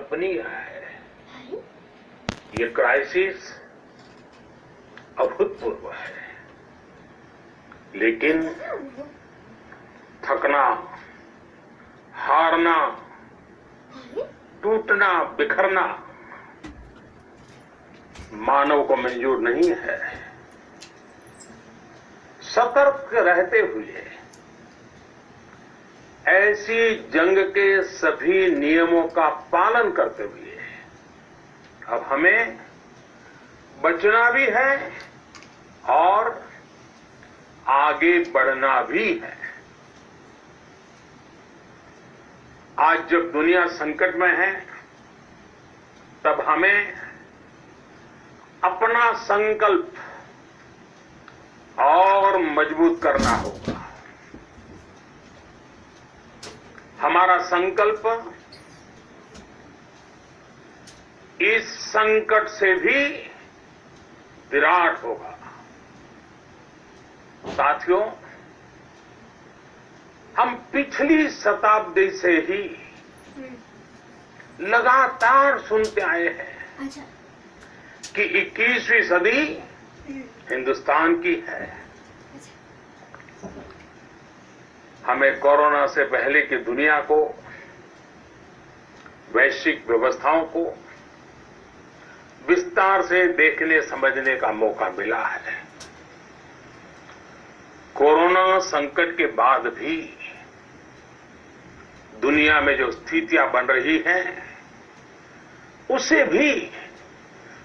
अकल्पनीय है। ये क्राइसिस अभूतपूर्व है, लेकिन थकना, हारना, टूटना, बिखरना मानव को मंजूर नहीं है। सतर्क रहते हुए ऐसी जंग के सभी नियमों का पालन करते हुए अब हमें बचना भी है और आगे बढ़ना भी है। आज जब दुनिया संकट में है, तब हमें अपना संकल्प और मजबूत करना होगा। हमारा संकल्प इस संकट से भी विराट होगा। साथियों, हम पिछली शताब्दी से ही लगातार सुनते आए हैं कि 21वीं सदी हिंदुस्तान की है। हमें कोरोना से पहले की दुनिया को, वैश्विक व्यवस्थाओं को विस्तार से देखने समझने का मौका मिला है। कोरोना संकट के बाद भी दुनिया में जो स्थितियां बन रही हैं, उसे भी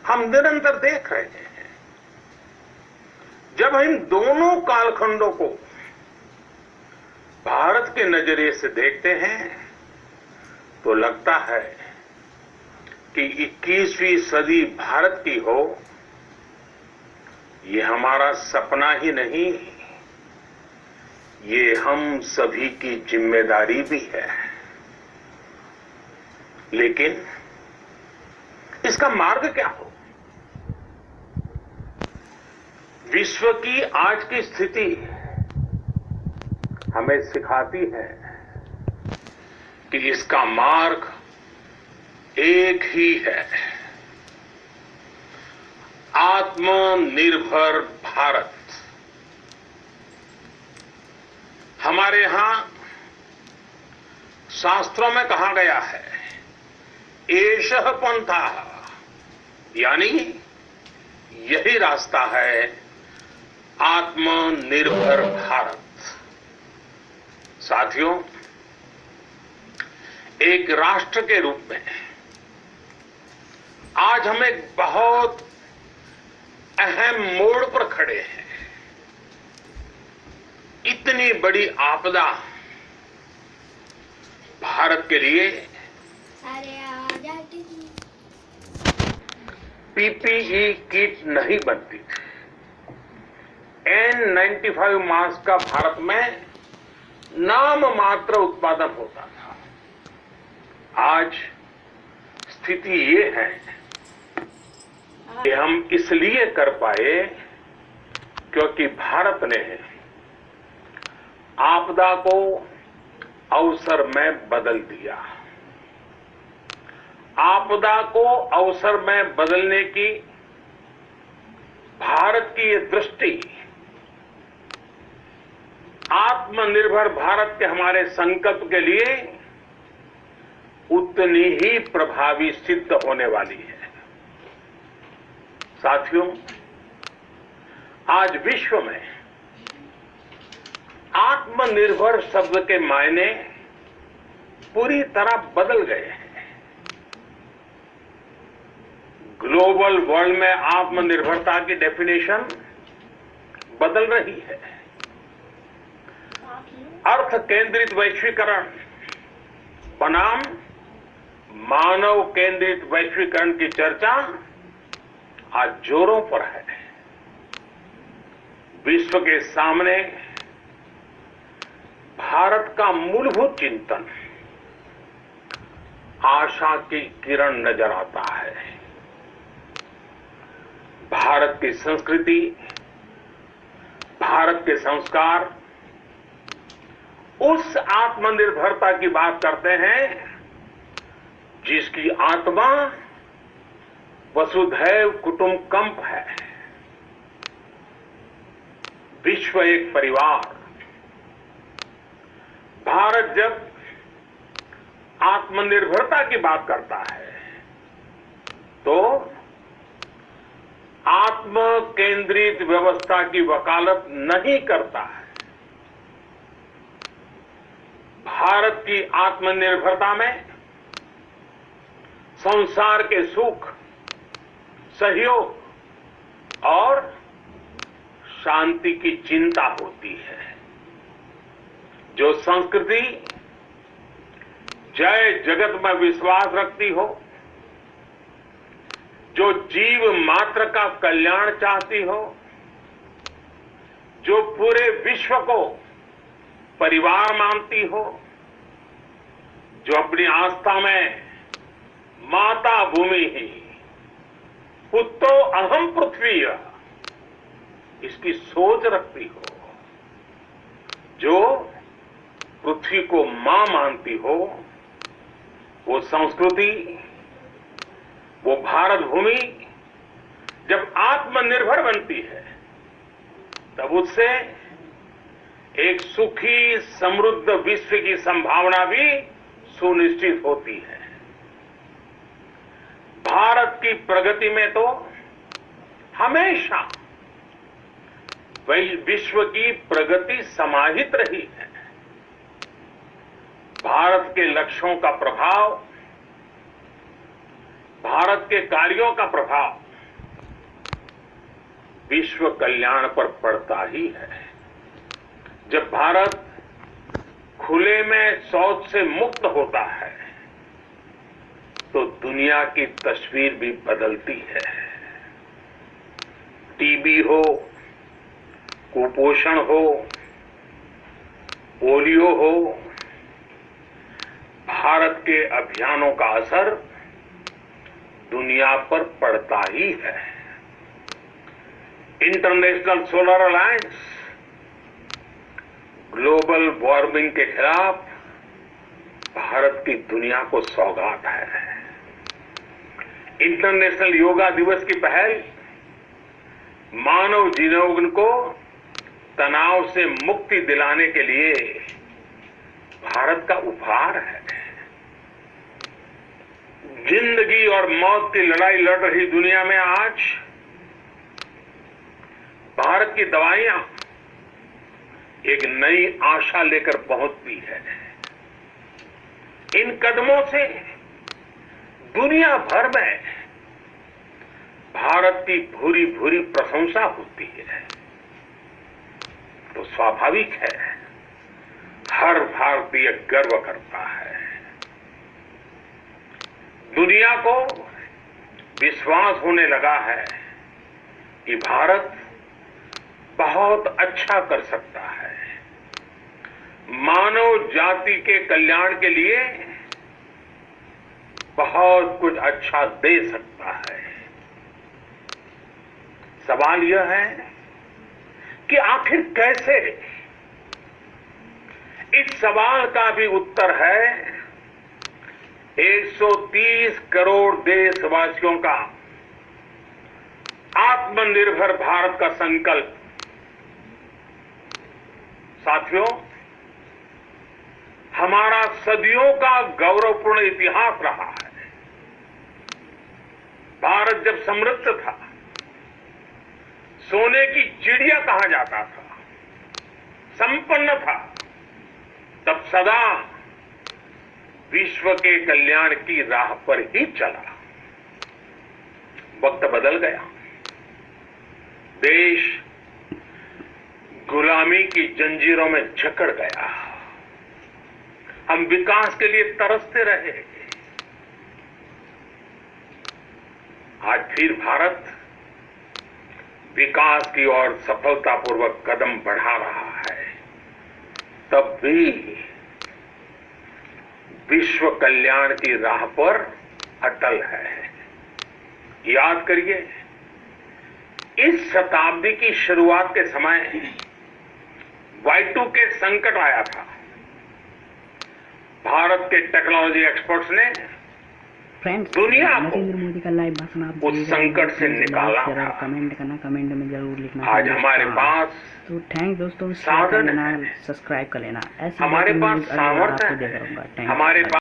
हम निरंतर देख रहे हैं। जब हम दोनों कालखंडों को भारत के नजरिए से देखते हैं, तो लगता है कि 21वीं सदी भारत की हो, ये हमारा सपना ही नहीं, ये हम सभी की जिम्मेदारी भी है। लेकिन इसका मार्ग क्या हो? विश्व की आज की स्थिति हमें सिखाती है कि इसका मार्ग एक ही है, आत्मनिर्भर भारत। हमारे यहां शास्त्रों में कहा गया है, एषः पंथः, यानी यही रास्ता है आत्मनिर्भर भारत। साथियों, एक राष्ट्र के रूप में आज हम एक बहुत अहम मोड़ पर खड़े हैं। इतनी बड़ी आपदा भारत के लिए पीपीई किट नहीं बनती थी। N95 मास्क का भारत में नाम मात्र उत्पादन होता था। आज स्थिति ये है कि हम इसलिए कर पाए क्योंकि भारत ने आपदा को अवसर में बदल दिया। आपदा को अवसर में बदलने की भारत की ये दृष्टि आत्मनिर्भर भारत के हमारे संकल्प के लिए उतनी ही प्रभावी सिद्ध होने वाली है। साथियों, आज विश्व में आत्मनिर्भर शब्द के मायने पूरी तरह बदल गए हैं। ग्लोबल वर्ल्ड में आत्मनिर्भरता की डेफिनेशन बदल रही है। अर्थ केंद्रित वैश्वीकरण बनाम मानव केंद्रित वैश्वीकरण की चर्चा आज जोरों पर है। विश्व के सामने भारत का मूलभूत चिंतन आशा की किरण नजर आता है। भारत की संस्कृति, भारत के संस्कार उस आत्मनिर्भरता की बात करते हैं जिसकी आत्मा वसुधैव कुटुंबकम है। विश्व एक परिवार। भारत जब आत्मनिर्भरता की बात करता है तो आत्म केंद्रित व्यवस्था की वकालत नहीं करता है। भारत की आत्मनिर्भरता में संसार के सुख, सहयोग और शांति की चिंता होती है। जो संस्कृति जय जगत में विश्वास रखती हो, जो जीव मात्र का कल्याण चाहती हो, जो पूरे विश्व को परिवार मानती हो, जो अपनी आस्था में माता भूमि ही पुत्रो अहम पृथ्वी इसकी सोच रखती हो, जो पृथ्वी को मां मानती हो, वो संस्कृति, वो भारत भूमि जब आत्मनिर्भर बनती है तब उससे एक सुखी समृद्ध विश्व की संभावना भी सुनिश्चित होती है। भारत की प्रगति में तो हमेशा वही विश्व की प्रगति समाहित रही है। भारत के लक्ष्यों का प्रभाव, भारत के कार्यों का प्रभाव विश्व कल्याण पर पड़ता ही है। जब भारत खुले में शौच से मुक्त होता है तो दुनिया की तस्वीर भी बदलती है। टीबी हो, कुपोषण हो, पोलियो हो, भारत के अभियानों का असर दुनिया पर पड़ता ही है। International solar alliance global warming के खिलाफ भारत की दुनिया को सौगात है। इंटरनेशनल योगा दिवस की पहल मानव जीवन को तनाव से मुक्ति दिलाने के लिए भारत का उपहार है। जिंदगी और मौत की लड़ाई लड़ रही दुनिया में आज भारत की दवाइयां एक नई आशा लेकर पहुंचती है। इन कदमों से दुनिया भर में भारत की भूरी भूरी प्रशंसा होती है। तो स्वाभाविक है हर भारतीय गर्व करता है। दुनिया को विश्वास होने लगा है कि भारत बहुत अच्छा कर सकता है, मानव जाति के कल्याण के लिए बहुत कुछ अच्छा दे सकता है। सवाल यह है कि आखिर कैसे? इस सवाल का भी उत्तर है 130 करोड़ देशवासियों का आत्मनिर्भर भारत का संकल्प। साथियों, हमारा सदियों का गौरवपूर्ण इतिहास रहा है। भारत जब समृद्ध था, सोने की चिड़िया कहा जाता था, संपन्न था, तब सदा विश्व के कल्याण की राह पर ही चला। वक्त बदल गया, देश गुलामी की जंजीरों में जकड़ गया। हम विकास के लिए तरसते रहे। आज फिर भारत विकास की ओर सफलतापूर्वक कदम बढ़ा रहा है। तब भी विश्व कल्याण की राह पर अटल है। याद करिए, इस शताब्दी की शुरुआत के समय Y2K संकट आया था। भारत के टेक्नोलॉजी एक्सपर्ट्स ने फ्रेंड्स, दुनिया को नरेंद्र मोदी का लाइव भाषण आप उस संकट से निकाला शेयर और था। कमेंट करना, कमेंट में जरूर लिखना। आज हमारे पास तो थैंक दोस्तों, शेयर कर साधन लेना, है, सब्सक्राइब कर लेना। ऐसे हमारे पास न्यूज़ अगली बार सामर्थ्य आपको देता है, रहूंगा। थैंक हमारे यू। पास